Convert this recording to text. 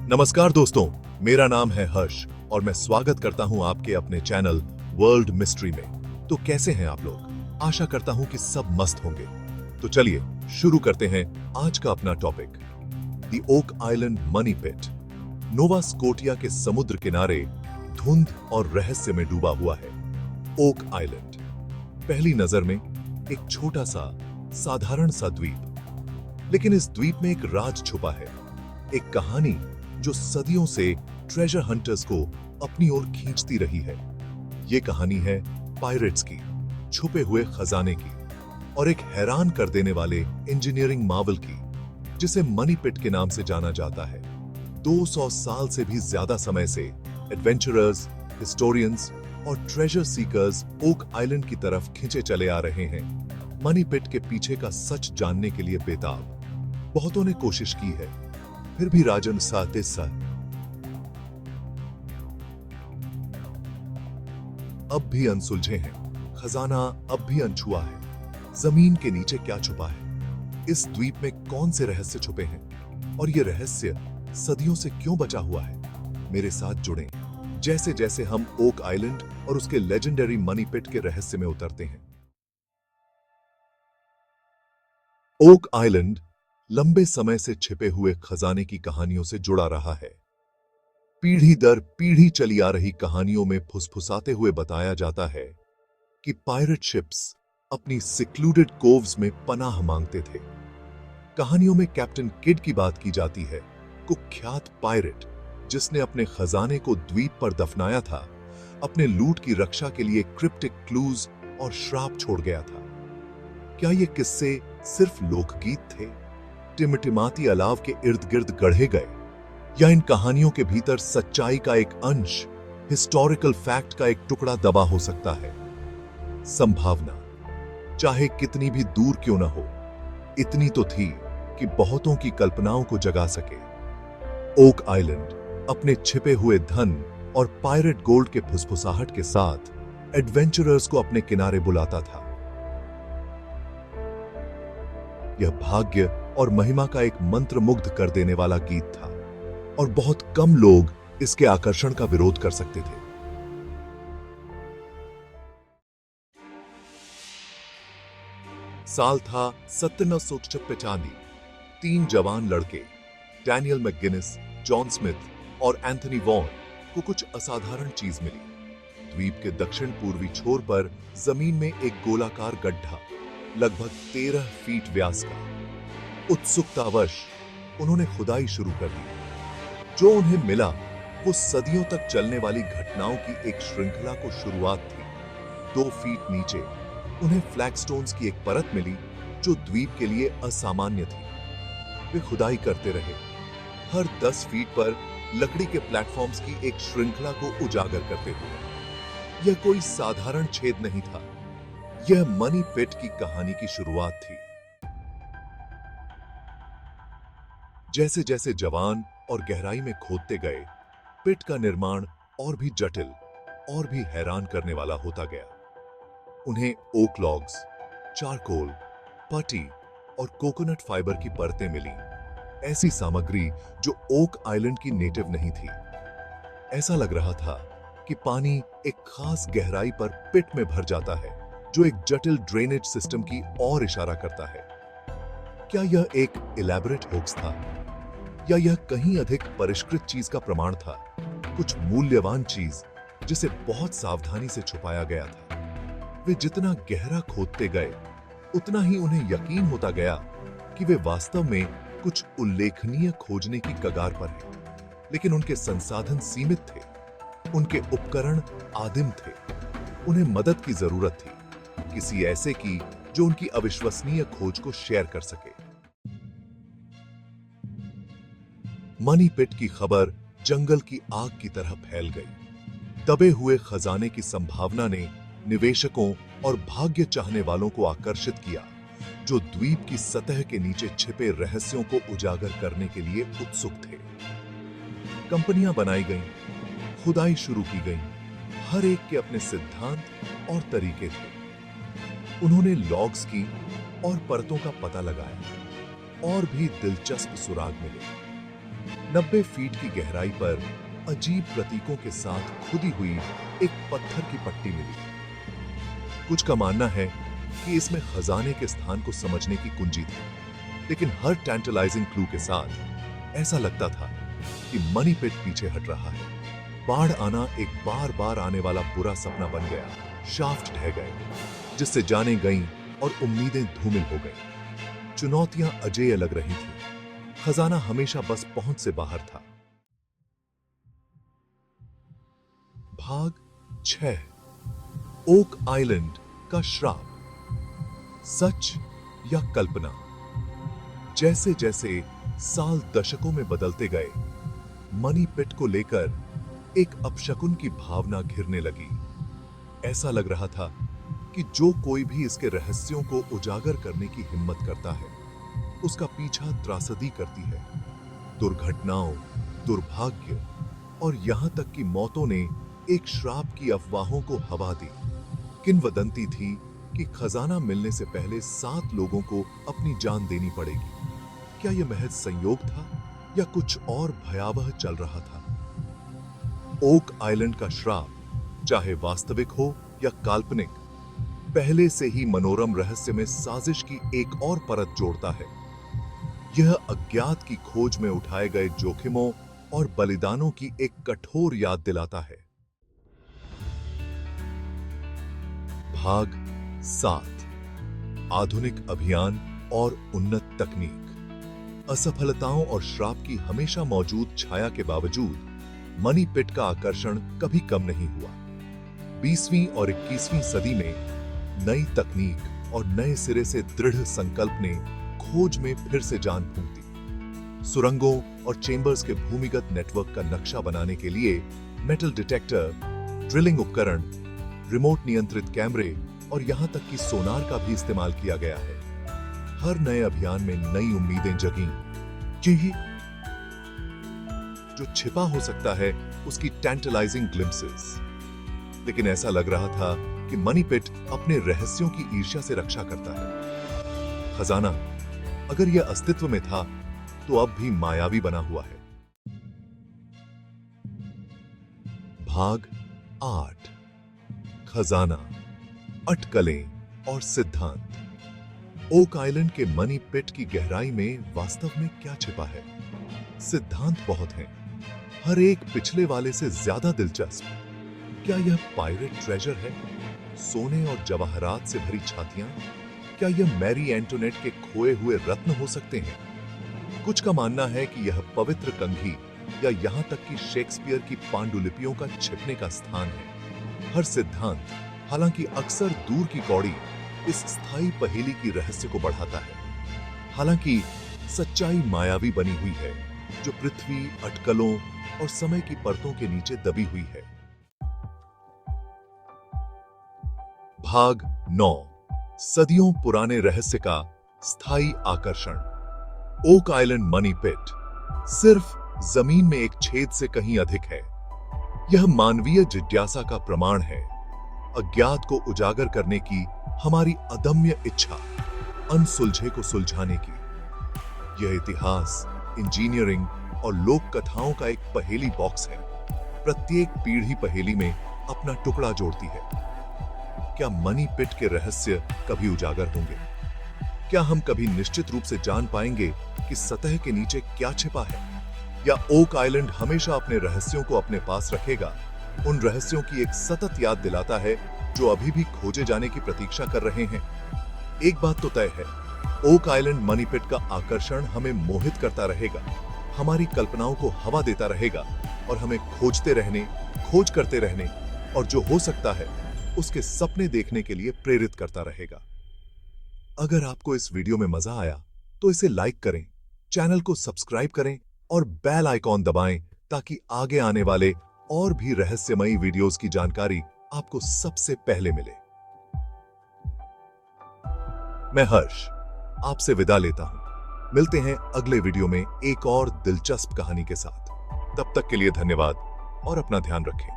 नमस्कार दोस्तों, मेरा नाम है हर्ष और मैं स्वागत करता हूं आपके अपने चैनल वर्ल्ड मिस्ट्री में। तो कैसे हैं आप लोग? आशा करता हूं कि सब मस्त होंगे। तो चलिए शुरू करते हैं आज का अपना topic, the Oak Island Money Pit. Nova Scotia के समुद्र किनारे धुंध और रहस्य में डूबा हुआ है ओक आइलैंड। पहली नजर में एक छोटा सा साधारण सा द्वीप, लेकिन इस द्वीप में एक राज छुपा है, एक कहानी जो सदियों से ट्रेजर हंटर्स को अपनी ओर खींचती रही है। ये कहानी है पायरेट्स की, छुपे हुए खजाने की और एक हैरान कर देने वाले इंजीनियरिंग मार्वल की, जिसे मनी पिट के नाम से जाना जाता है। 200 साल से भी ज्यादा समय से एडवेंचरर्स, हिस्टोरियंस और ट्रेजर सीकर्स ओक आइलैंड की तरफ खींचे चले आ रहे हैं, मनी पिट के पीछे का सच जानने के लिए बेताब। बहुतों ने कोशिश की है, फिर भी राजन सातिसा अब भी अनसुलझे हैं, खजाना अब भी अनछुआ है। जमीन के नीचे क्या छुपा है? इस द्वीप में कौन से रहस्य छुपे हैं और ये रहस्य सदियों से क्यों बचा हुआ है? मेरे साथ जुड़ें जैसे जैसे हम ओक आइलैंड और उसके लेजेंडरी मनी पिट के रहस्य में उतरते हैं। ओक आइलैंड लंबे समय से छिपे हुए खजाने की कहानियों से जुड़ा रहा है। पीढ़ी दर पीढ़ी चली आ रही कहानियों में फुसफुसाते हुए बताया जाता है कि पायरेट शिप्स अपनी सिक्लूडेड कोव्स में पनाह मांगते थे। कहानियों में कैप्टन किड की बात की जाती है, कुख्यात पायरेट जिसने अपने खजाने को द्वीप पर दफनाया था, अपने लूट की रक्षा के लिए क्रिप्टिक क्लूज और श्राप छोड़ गया था। क्या ये किस्से सिर्फ लोकगीत थे, टिमटिमाती अलाव के इर्द गिर्द गढ़े गए, या इन कहानियों के भीतर सच्चाई का एक अंश, हिस्टोरिकल फैक्ट का एक टुकड़ा दबा हो सकता है? संभावना चाहे कितनी भी दूर क्यों न हो, इतनी तो थी कि बहुतों की कल्पनाओं को जगा सके। ओक आइलैंड अपने छिपे हुए धन और पायरेट गोल्ड के फुसफुसाहट के साथ एडवेंचरर्स को अपने किनारे बुलाता था। यह भाग्य और महिमा का एक मंत्रमुग्ध कर देने वाला गीत था और बहुत कम लोग इसके आकर्षण का विरोध कर सकते थे। साल था 1795। 3 जवान लड़के डैनियल मैकगिनिस, जॉन स्मिथ और एंथनी वॉन को कुछ असाधारण चीज मिली। द्वीप के दक्षिण पूर्वी छोर पर जमीन में एक गोलाकार गड्ढा लगभग 13 फीट व्यास का। उत्सुकतावश उन्होंने खुदाई शुरू कर दी। जो उन्हें मिला वो सदियों तक चलने वाली घटनाओं की एक श्रृंखला को शुरुआत थी। 2 फीट नीचे उन्हें फ्लैगस्टोन्स की एक परत मिली जो द्वीप के लिए असामान्य थी। वे खुदाई करते रहे, हर 10 फीट पर लकड़ी के प्लेटफॉर्म्स की एक श्रृंखला को उजागर करते हुए। यह कोई साधारण छेद नहीं था, यह मनी पिट की कहानी की शुरुआत थी। जैसे जैसे जवान और गहराई में खोदते गए, पिट का निर्माण और भी जटिल और भी हैरान करने वाला होता गया। उन्हें ओक लॉग्स, चारकोल, पटी और कोकोनट फाइबर की परतें मिली, ऐसी सामग्री जो ओक आइलैंड की नेटिव नहीं थी। ऐसा लग रहा था कि पानी एक खास गहराई पर पिट में भर जाता है, जो एक जटिल ड्रेनेज सिस्टम की ओर इशारा करता है। क्या यह एक इलैबोरेट होक्स था या यह कहीं अधिक परिष्कृत चीज का प्रमाण था, कुछ मूल्यवान चीज जिसे बहुत सावधानी से छुपाया गया था? वे जितना गहरा खोदते गए, उतना ही उन्हें यकीन होता गया कि वे वास्तव में कुछ उल्लेखनीय खोजने की कगार पर हैं। लेकिन उनके संसाधन सीमित थे, उनके उपकरण आदिम थे, उन्हें मदद की जरूरत थी, किसी ऐसे की जो उनकी अविश्वसनीय खोज को शेयर कर सके। मनी पिट की खबर जंगल की आग की तरह फैल गई। दबे हुए खजाने की संभावना ने निवेशकों और भाग्य चाहने वालों को आकर्षित किया, जो द्वीप की सतह के नीचे छिपे रहस्यों को उजागर करने के लिए उत्सुक थे। कंपनियां बनाई गईं, खुदाई शुरू की गई, हर एक के अपने सिद्धांत और तरीके थे। उन्होंने लॉग्स की और परतों का पता लगाया और भी दिलचस्प सुराग मिले। 90 फीट की गहराई पर अजीब प्रतीकों के साथ खुदी हुई एक पत्थर की पट्टी मिली। कुछ का मानना है कि इसमें खजाने के स्थान को समझने की कुंजी थी, लेकिन हर टैंटलाइजिंग क्लू के साथ ऐसा लगता था कि मनी पिट पीछे हट रहा है। बाढ़ आना एक बार बार आने वाला बुरा सपना बन गया। शाफ्ट ढह गए, जिससे जाने गईं और उम्मीदें धूमिल हो गईं। चुनौतियां अजेय लग रही थी। खजाना हमेशा बस पहुंच से बाहर था। भाग 6, ओक आइलैंड का श्राप। सच या कल्पना? जैसे जैसे साल दशकों में बदलते गए, मनी पिट को लेकर एक अपशकुन की भावना घिरने लगी। ऐसा लग रहा था कि जो कोई भी इसके रहस्यों को उजागर करने की हिम्मत करता है, उसका पीछा त्रासदी करती है। दुर्घटनाओं, दुर्भाग्य और यहां तक कि मौतों ने एक श्राप की अफवाहों को हवा दी। किंवदंती थी कि खजाना मिलने से पहले 7 लोगों को अपनी जान देनी पड़ेगी। क्या यह महज संयोग था या कुछ और भयावह चल रहा था? ओक आइलैंड का श्राप, चाहे वास्तविक हो या काल्पनिक, पहले से ही मनोरम रहस्य में साजिश की एक और परत जोड़ता है। यह अज्ञात की खोज में उठाए गए जोखिमों और बलिदानों की एक कठोर याद दिलाता है। भाग 7, आधुनिक अभियान और उन्नत तकनीक। असफलताओं और श्राप की हमेशा मौजूद छाया के बावजूद मनी पिट का आकर्षण कभी कम नहीं हुआ। 20वीं और 21वीं सदी में नई तकनीक और नए सिरे से दृढ़ संकल्प ने खोज में फिर से जान फूंक दी। सुरंगों और चेंबर्स के भूमिगत नेटवर्क का नक्शा बनाने के लिए मेटल डिटेक्टर, ड्रिलिंग उपकरण, रिमोट नियंत्रित कैमरे और यहां तक कि सोनार का भी इस्तेमाल किया गया है। हर नए अभियान में नई उम्मीदें जगीं। यही जो छिपा हो सकता है उसकी टैंटलाइजिंग ग्लिम्पसेस। लेकिन ऐसा लग रहा था कि मनी पिट अपने रहस्यों की ईर्ष्या से रक्षा करता है। खजाना, अगर यह अस्तित्व में था, तो अब भी मायावी बना हुआ है। भाग 8, खजाना, अटकलें और सिद्धांत। ओक आइलैंड के मनी पिट की गहराई में वास्तव में क्या छिपा है? सिद्धांत बहुत हैं, हर एक पिछले वाले से ज्यादा दिलचस्प। क्या यह पायरेट ट्रेजर है? सोने और जवाहरात से भरी छातियां? क्या यह मैरी एंटोनेट के खोए हुए रत्न हो सकते हैं? कुछ का मानना है कि यह पवित्र कंघी या यहां तक कि शेक्सपियर की पांडुलिपियों का छिपने का स्थान है। हर सिद्धांत, हालांकि अक्सर दूर की कौड़ी, इस स्थायी पहेली की रहस्य को बढ़ाता है। हालांकि सच्चाई मायावी बनी हुई है, जो पृथ्वी, अटकलों और समय की परतों के नीचे दबी हुई है। भाग 9, सदियों पुराने रहस्य का स्थायी आकर्षण। ओक आइलैंड मनी पिट सिर्फ जमीन में एक छेद से कहीं अधिक है। यह मानवीय जिज्ञासा का प्रमाण है, अज्ञात को उजागर करने की हमारी अदम्य इच्छा, अनसुलझे को सुलझाने की। यह इतिहास, इंजीनियरिंग और लोक कथाओं का एक पहेली बॉक्स है। प्रत्येक पीढ़ी पहेली में अपना टुकड़ा जोड़ती है। क्या मनी पिट के रहस्य कभी उजागर होंगे? क्या हम कभी निश्चित रूप से जान पाएंगे कि सतह के नीचे क्या छिपा है? या ओक आइलैंड हमेशा अपने रहस्यों को अपने पास रखेगा, उन रहस्यों की एक सतत याद दिलाता है जो अभी भी खोजे जाने की प्रतीक्षा कर रहे हैं? एक बात तो तय है, ओक आइलैंड मनी पिट का आकर्षण हमें मोहित करता रहेगा, हमारी कल्पनाओं को हवा देता रहेगा और हमें खोजते रहने, खोज करते रहने और जो हो सकता है उसके सपने देखने के लिए प्रेरित करता रहेगा। अगर आपको इस वीडियो में मजा आया तो इसे लाइक करें, चैनल को सब्सक्राइब करें और बेल आइकॉन दबाएं ताकि आगे आने वाले और भी रहस्यमयी वीडियोस की जानकारी आपको सबसे पहले मिले। मैं हर्ष आपसे विदा लेता हूं। मिलते हैं अगले वीडियो में एक और दिलचस्प कहानी के साथ। तब तक के लिए धन्यवाद और अपना ध्यान रखें।